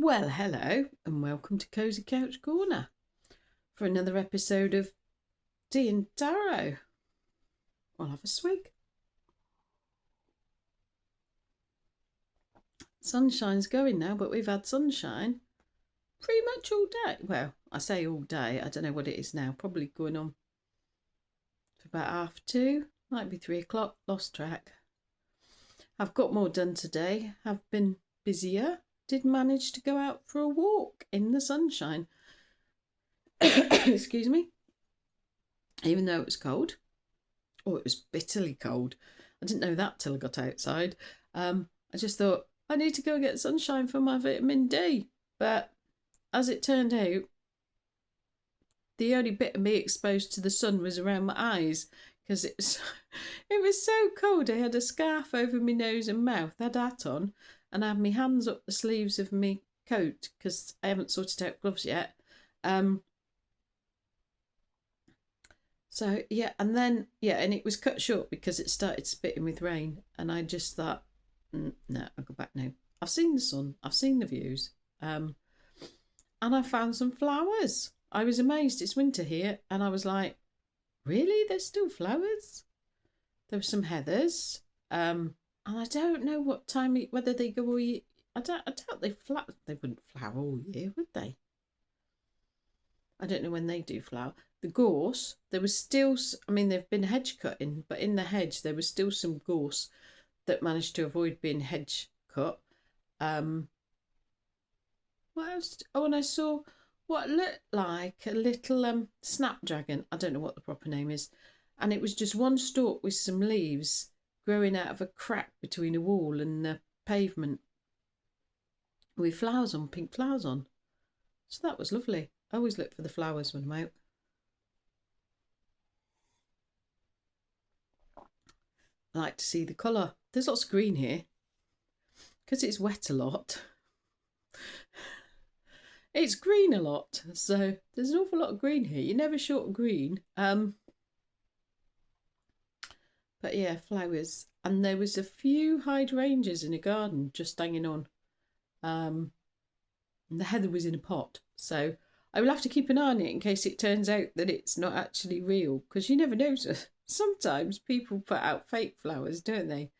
Well, hello, and welcome to Cozy Couch Corner for another episode of Tea and Tarot. I'll have a swig. Sunshine's going now, but we've had sunshine pretty much all day. Well, I say all day, I don't know what it is now, probably going on for about 2:30, might be 3 o'clock, lost track. I've got more done today, have been busier, did manage to go out for a walk in the sunshine. Excuse me. Even though it was cold. Oh, it was bitterly cold. I didn't know that till I got outside. I just thought, I need to go and get sunshine for my vitamin D. But as it turned out, the only bit of me exposed to the sun was around my eyes because it was so cold. I had a scarf over my nose and mouth, had a hat on, and I had my hands up the sleeves of my coat because I haven't sorted out gloves yet. So yeah, and it was cut short because it started spitting with rain, and I just thought, no, I'll go back now. I've seen the sun, I've seen the views, and I found some flowers. I was amazed. It's winter here, and I was like, really? There's still flowers? There were some heathers, and I don't know what time, whether they go all year. I doubt they wouldn't flower all year, would they? I don't know when they do flower. The gorse, there was still, I mean, they've been hedge cutting, but in the hedge there was still some gorse that managed to avoid being hedge cut. What else? Oh, and I saw what looked like a little snapdragon. I don't know what the proper name is. And it was just one stalk with some leaves growing out of a crack between a wall and the pavement with flowers on, pink flowers on. So that was lovely. I always look for the flowers when I'm out. I like to see the colour. There's lots of green here because it's wet a lot. It's green a lot, so there's an awful lot of green here. You're never short of green. But yeah, flowers. And there was a few hydrangeas in a garden just hanging on. And the heather was in a pot, so I will have to keep an eye on it in case it turns out that it's not actually real, because you never know. Sometimes people put out fake flowers, don't they?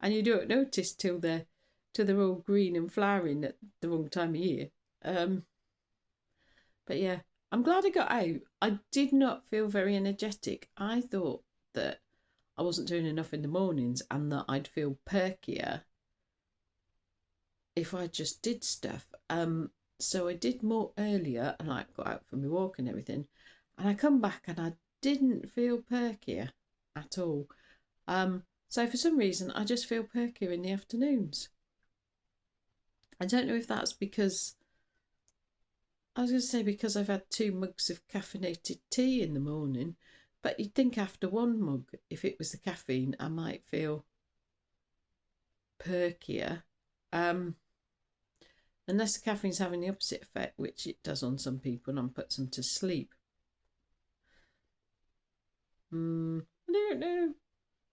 And you don't notice till they're all green and flowering at the wrong time of year. But yeah, I'm glad I got out. I did not feel very energetic. I thought that I wasn't doing enough in the mornings and that I'd feel perkier if I just did stuff. So I did more earlier and I got out for my walk and everything. And I come back and I didn't feel perkier at all. So for some reason I just feel perkier in the afternoons. I don't know if that's because I was going to say because I've had 2 mugs of caffeinated tea in the morning, but you'd think after 1 mug, if it was the caffeine, I might feel perkier. Unless the caffeine's having the opposite effect, which it does on some people and puts them to sleep. I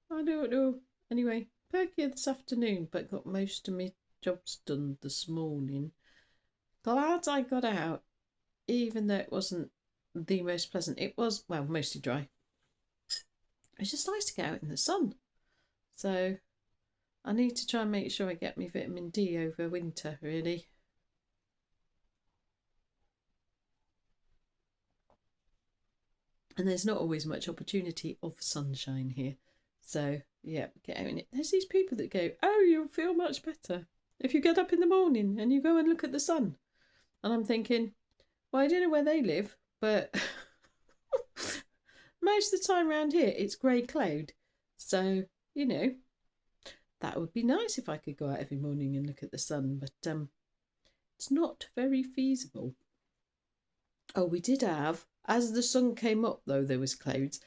don't know. Anyway, perkier this afternoon, but got most of my jobs done this morning. Glad I got out, even though it wasn't the most pleasant. It was, well, mostly dry. It's just nice to get out in the sun. So I need to try and make sure I get my vitamin D over winter, really. And there's not always much opportunity of sunshine here. So, yeah, get out in it. There's these people that go, oh, you'll feel much better if you get up in the morning and you go and look at the sun. And I'm thinking, well, I don't know where they live, but most of the time around here it's grey cloud. So, that would be nice if I could go out every morning and look at the sun, but it's not very feasible. Oh, we did have, as the sun came up though, there was clouds,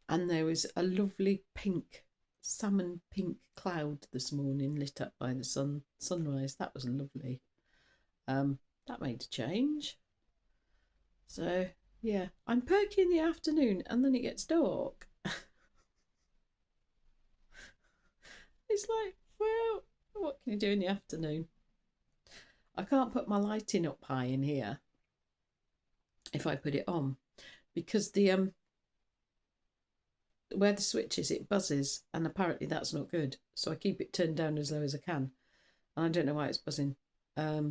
and there was a lovely pink, salmon pink cloud this morning lit up by the sunrise. That was lovely. That made a change. So yeah, I'm perky in the afternoon and then it gets dark. It's like, well, what can you do in the afternoon? I can't put my lighting up high in here if I put it on, because the where the switch is, it buzzes, and apparently that's not good. So I keep it turned down as low as I can, and I don't know why it's buzzing. But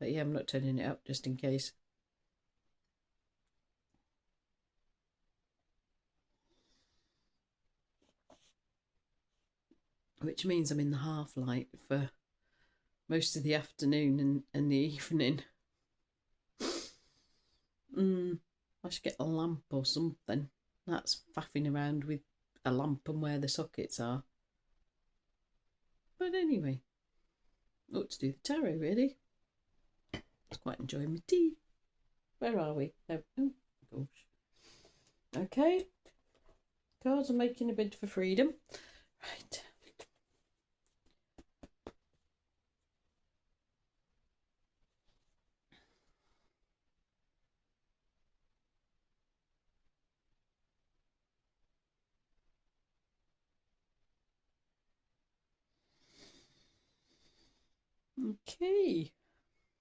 yeah, I'm not turning it up just in case. Which means I'm in the half light for most of the afternoon and the evening. I should get a lamp or something. That's faffing around with a lamp and where the sockets are. But anyway, ought to do the tarot really. I was quite enjoying my tea. Where are we? Oh gosh. Okay. Cards are making a bid for freedom. Right. Okay.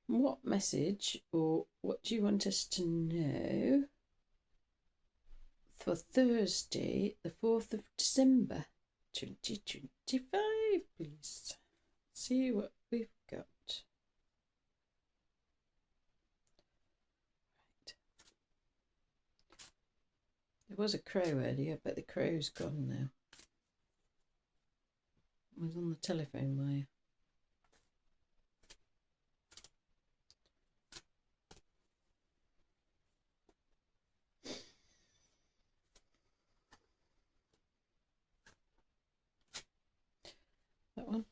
What message or what do you want us to know for Thursday, the 4th of December, 2025, please? See what we've got. Right. There was a crow earlier, but the crow's gone now. It was on the telephone wire. That one.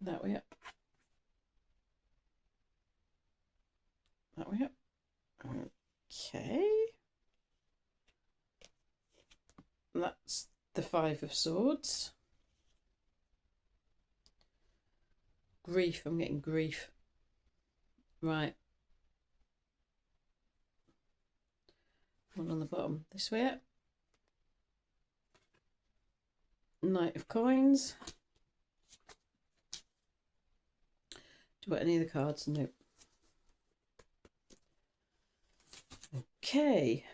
That way up. That way up. Okay. That's the 5 of Swords. Grief. I'm getting grief. Right. One on the bottom. This way up. Knight of Coins. Do you want any of the cards? No. Okay.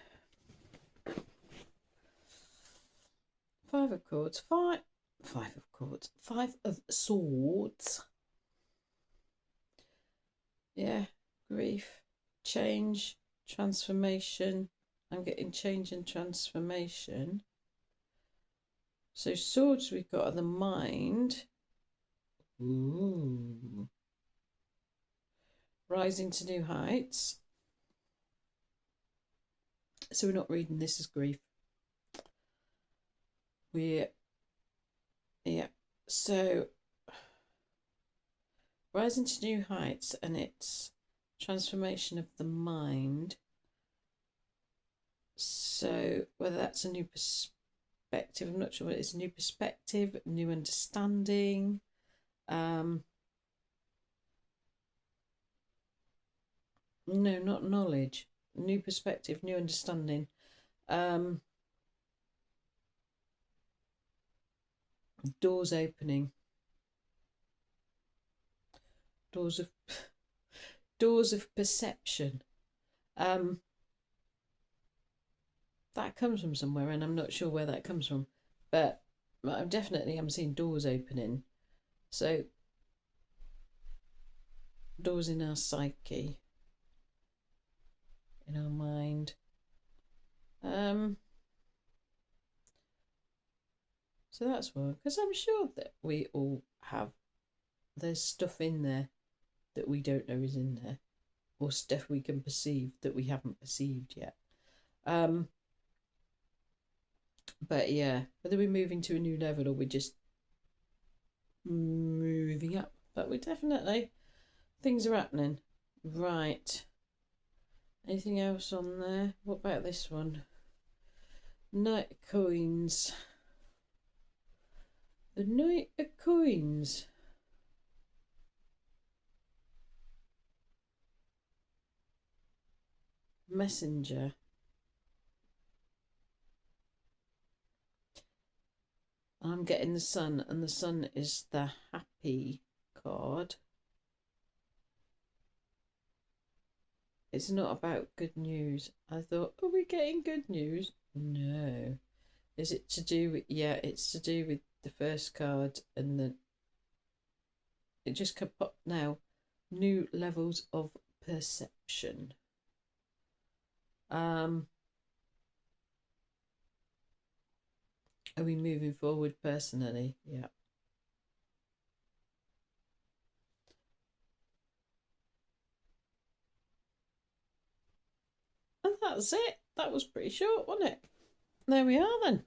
5 of Swords. Five of Swords. Yeah. Grief. Change. Transformation. I'm getting change and transformation. So swords we've got are the mind. Ooh. Rising to new heights. So we're not reading this as grief. So rising to new heights, and it's transformation of the mind. So whether that's a new perspective, I'm not sure what it is. New perspective, new understanding. No, not knowledge. New perspective, new understanding. Doors opening. Doors of perception. That comes from somewhere, and I'm not sure where that comes from, but I'm seeing doors opening. So doors in our psyche, in our mind. So that's one, because I'm sure that we all have, there's stuff in there that we don't know is in there, or stuff we can perceive that we haven't perceived yet. But yeah, whether we're moving to a new level or we're just moving up, but we're definitely, things are happening. Right. Anything else on there? What about this one? Knight of Coins. The Knight of Coins. Messenger. I'm getting the Sun, and the Sun is the happy card. It's not about good news. I thought, are we getting good news? No. Is it to do with, yeah, it's to do with the first card and the, it just comes up now, new levels of perception. Are we moving forward personally? Yeah. And that's it. That was pretty short, wasn't it? There we are then.